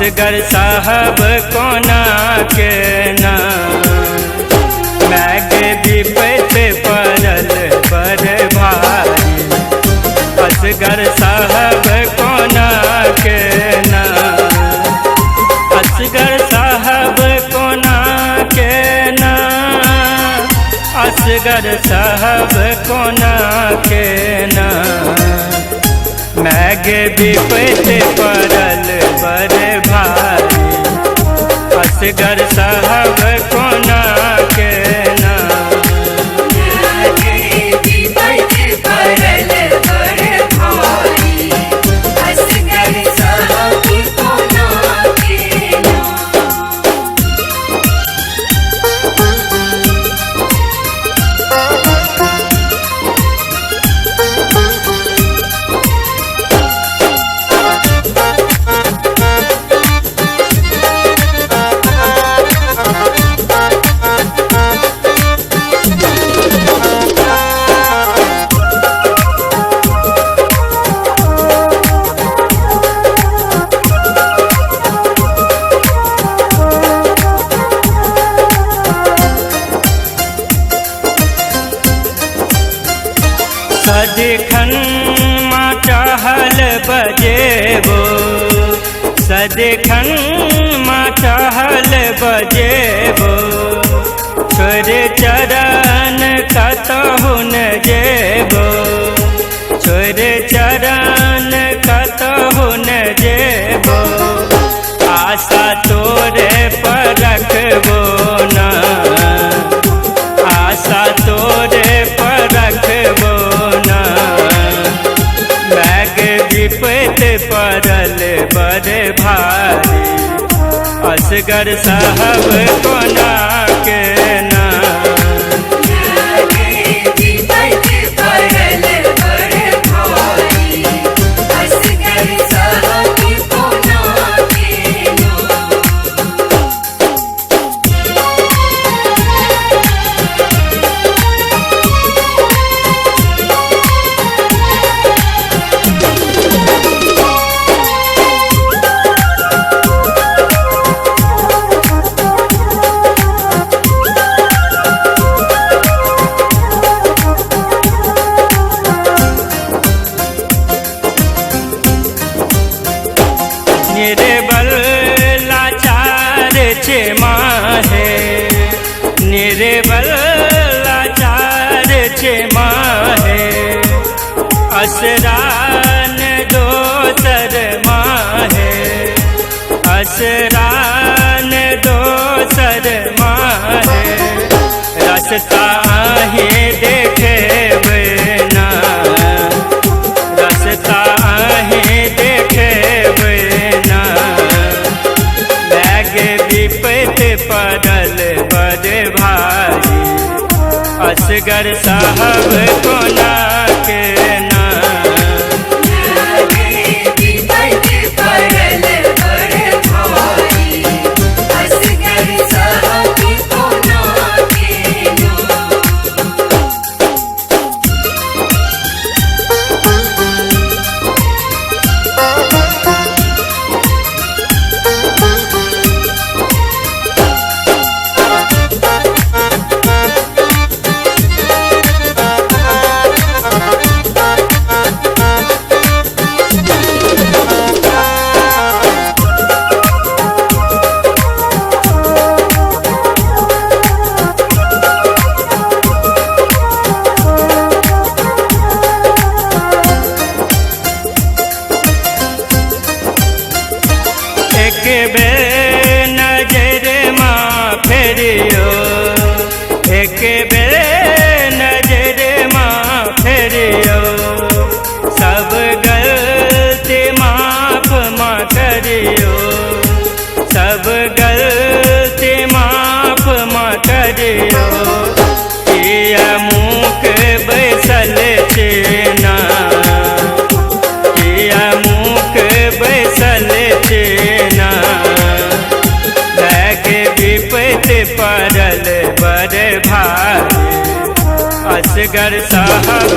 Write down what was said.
असगर साहब कोना के ना मैग विपत पड़ल बड़ भारी। असगर साहब कोना के ना असगर साहब कोना के ना असगर साहब कोना के ना मैग विपत पड़ल बड़ भारी। असगर साहब कोना के ना सदिखन माँ चाहल बजेबो सदिखन माँ चाहल बजेबो छोड़ चरण कतहु न जेबो छोड़ चरण कतहु न जेबो आशा तोरे पर रखबो ना आशा तोरे पर रखबो विपत पड़ल बड़ भारी। असगर साहब कोना के ना निर्बल लाचार छे माहे निर्बल लाचार छे माहे असरान दोसर माहे असरान दोसर माहे रास्ता आहे देखेबे ना रास्ता आहे देखेबे विपत पड़ल बड़ भारी। असगर साहब कोना के ना एक बेर नजर माँ फेरियो एक बेर नजर माँ फेरियो सब गलती माफ माँ करियो सब गलती माफ माँ करियो। किया मुख बैसल छे ना किया मुख बैसल छे ना विपत पड़ल बड़ भारी। असगर साहब